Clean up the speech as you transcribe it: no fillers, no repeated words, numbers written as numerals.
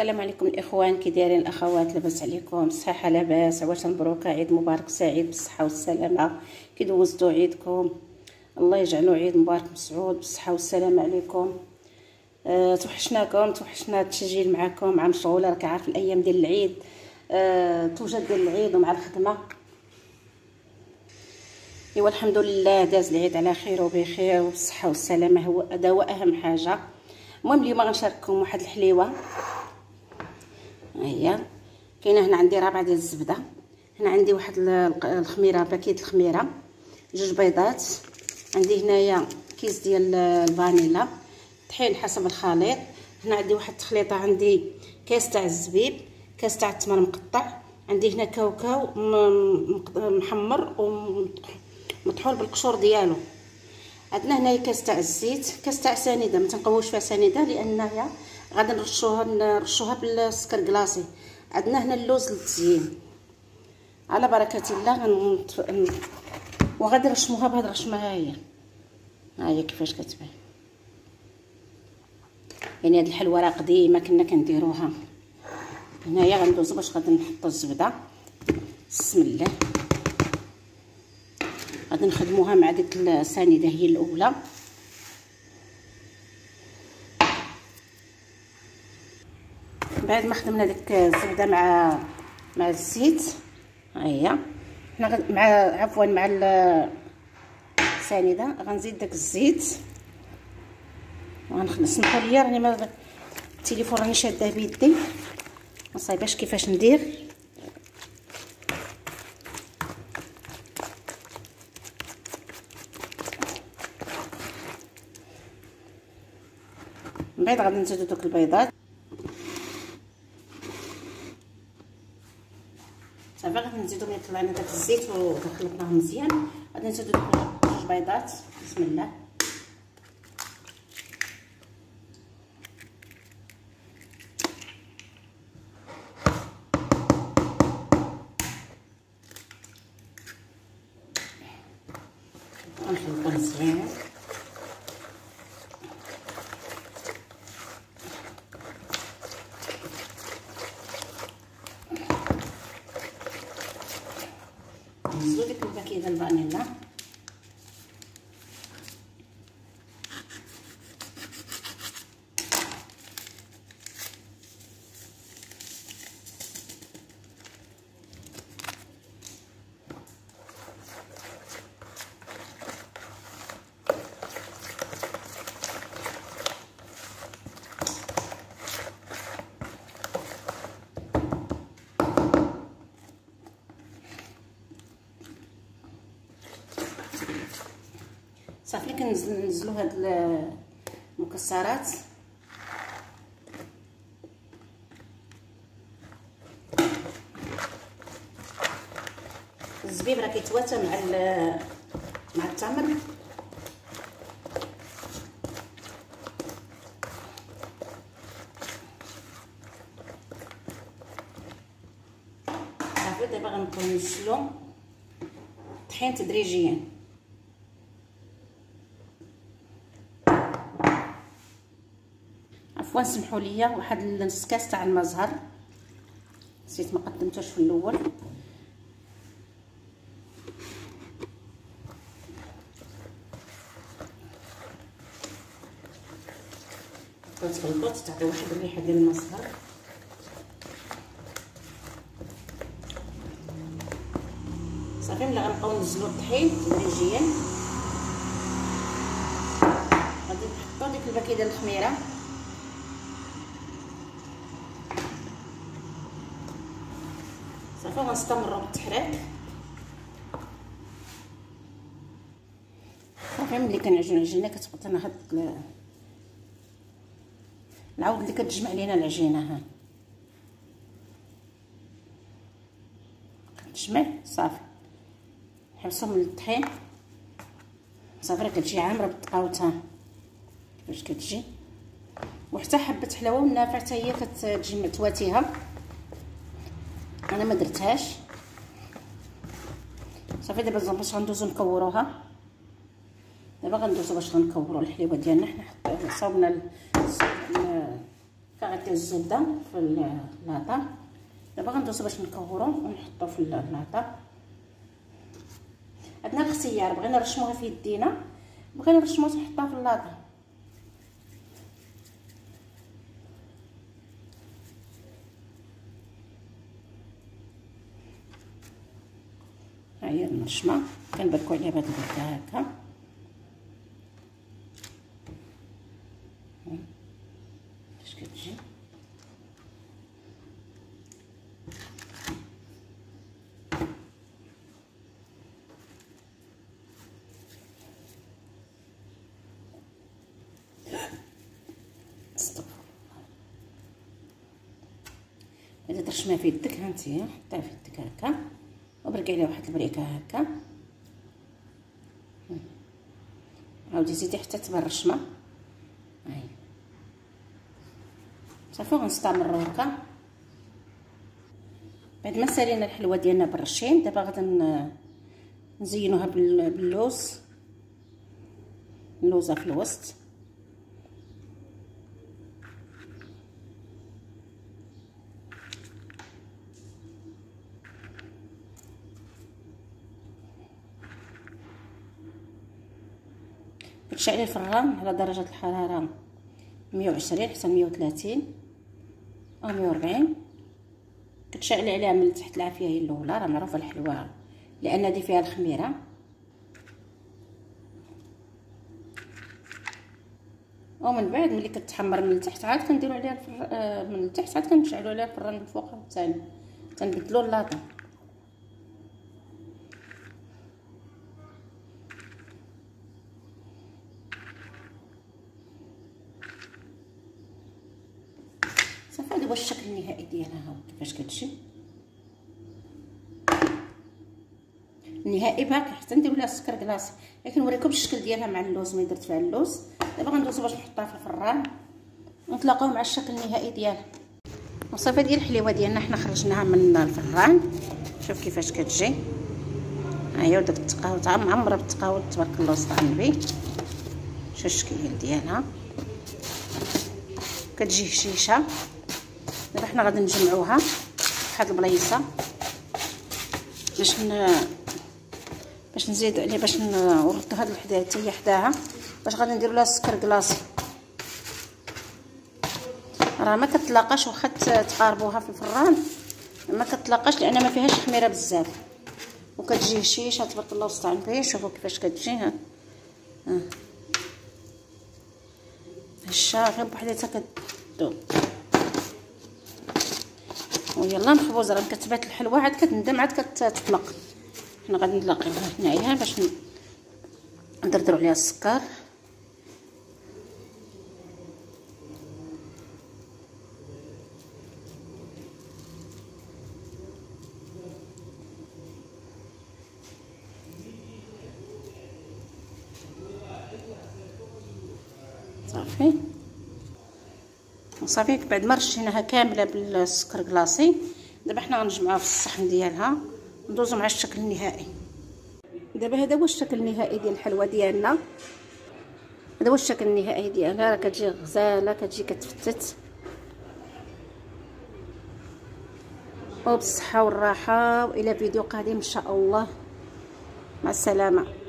السلام عليكم الاخوان، كي دايرين الاخوات؟ لاباس عليكم؟ صحه لاباس؟ عواش مبروك، عيد مبارك سعيد بالصحه والسلامه. كي دوزتوا عيدكم؟ الله يجعلو عيد مبارك مسعود بالصحه والسلامه عليكم. توحشنا التسجيل معكم، مع مشغوله راك عارف الايام ديال العيد، توجد ديال العيد ومع الخدمه. ايوا الحمد لله داز العيد على خير وبخير وبالصحه والسلامه، هو اهم حاجه. المهم اليوم غنشارككم واحد الحليوه. هي كاينه هنا عندي ربعه ديال الزبده، هنا عندي واحد الخميره، باكيت الخميره، 2 بيضات، عندي هنايا كيس ديال الفانيلا، طحين حسب الخليط. هنا عندي واحد التخليطه، عندي كاس تاع الزبيب، كاس تاع التمر مقطع، عندي هنا كاوكاو محمر ومطحون بالقشور ديالو. عندنا هنايا كاس تاع الزيت، كاس تاع سنيده، ما تنقووش فيها سنيده لانها غادي نرشوها بالسكر كلاصي. عندنا هنا اللوز للتزيين. على بركه الله وغادي نرشموها بهاد الرشمه. ها هي كيفاش كتبان. يعني هاد الحلوه راه قديمه كنا كنديروها. هنايا غندوزو باش غادي نحطو الزبده. بسم الله. غادي نخدموها مع ديك السنيده هي الاولى. بعد ما خدمنا ديك الزبده مع الزيت، ها هي حنا مع السنيده غنزيد داك الزيت وغنسمحوا ليا، راني ما التليفون راني شاده بيدي ما صايباش كيفاش ندير. من بعد غادي نزيدو دوك البيضات صافي. غادي نزيدو ملي طلعنا داك الزيت وخلطناه مزيان، غادي نزيدو دوك 2 بيضات. بسم الله. غنخلطو مزيان. نزلو ديك الباكيه ديال الفانيلا، صافي. كننزلو هاد المكسرات. الزبيب راه كيتواتى مع التمر. صافي دابا غنبقاو نزلو الطحين تدريجيا. عفوا سمحوا لي، واحد نص كاس تاع الماء زهر، نسيت ما قدمتوش في الاول. كتخلطوا تعطي واحد الريحه ديال الماء زهر. صافي ملي غنبقاو نزلوا الطحين تدريجيا غادي نحطوا ديك الباكيه ديال الخميره. صافي غنستمروا بالتحريك. صافي ملي كنعجنوا العجينه كتبقى هاد العود اللي كتجمع لينا العجينه. ها كتجمع صافي. نحبسو من الطحين صافي. راه كتجي عامره بالطقاوت. كيفاش كتجي، وحتى حبه حلاوه والنافع حتى هي كتجي متواتيها. انا ما درتهاش. صافي دابا باش غندوزو نكوروها. دابا غندوزو باش غنكورو الحليوه ديالنا. حنا صاوبنا كغندير الزبده في اللاطه. دابا غندوزو باش نكورو ونحطو في اللاطه. عندنا الاختيار، بغينا نرشموها في يدينا، بغينا نرشموها نحطوها في اللاطه. ها هي المرشمه كنبركو عليها بهاد البركه هكا. فاش كتجي اذا ترشمها في يدك، هانتيا حطيها في يدك هكا وبركي عليها واحد البريكه هكا. عاودي زيدي حتى تبان الرشمه. هاهي صافي غنستمرو هكا. بعد ما سالينا الحلوه ديالنا بالرشين، دابا غادي نزينوها باللوز، اللوزه في الوسط. كتشعلي الفران على درجه الحراره 120 حتى 130 او 140. كتشعلي عليها من تحت العافيه هي الاولى، راه معروفه الحلوه لان هذه فيها الخميره. ومن بعد ملي كتحمر من التحت عاد كنديروا عليها من التحت عاد كنشعلوا عليها الفران من الفوق ثاني، تنبدلوا اللاطه. صافي هذا هو الشكل النهائي ديالها. ها كيفاش كتجي النهائي. باقي حتى نديرو لها السكر كلاصي، لكن نوريكم الشكل ديالها مع اللوز ملي درت فيها اللوز. دابا غندوزو باش نحطها في الفران ونتلاقاو مع الشكل النهائي ديالها. وصافي ديال الحليوه ديالنا حنا خرجناها من الفران. شوف كيفاش كتجي. ها هي وداك التقاوت معمره بالتقاوت تبارك الله وسط النبي. شوف الشكل ديالها كتجي هشيشه. دابا حنا غادي نجمعوها فواحد البلايصه باش نزيدو عليه، باش نوردو هاد الوحده حتى هي حداها، باش غادي نديرو لها السكر كلاصي. راه ما كتلاقاش واخا تقاربوها في الفران، ما كتلاقاش لان ما فيهاش خميره بزاف وكتجي هشيشه تبارك الله وسط النبي. شوفوا كيفاش كتجي. ها هشا غير بوحديتها كتذوب. ويلا نخبز، راه كتبات الحلوه عاد كتندم عاد كتطلق. حنا غادي نلاقيوها هنايا باش ندردروا عليها السكر. صافي صافي بعد ما رشيناها كامله بالسكر كلاصي، دابا حنا غنجمعوها في الصحن ديالها ندوزو مع الشكل النهائي. دابا هذا هو الشكل النهائي ديال الحلوه ديالنا. هذا هو الشكل النهائي ديالها. راه كتجي غزاله، كتجي كتفتت. وبالصحه والراحه، والى فيديو قادم ان شاء الله. مع السلامه.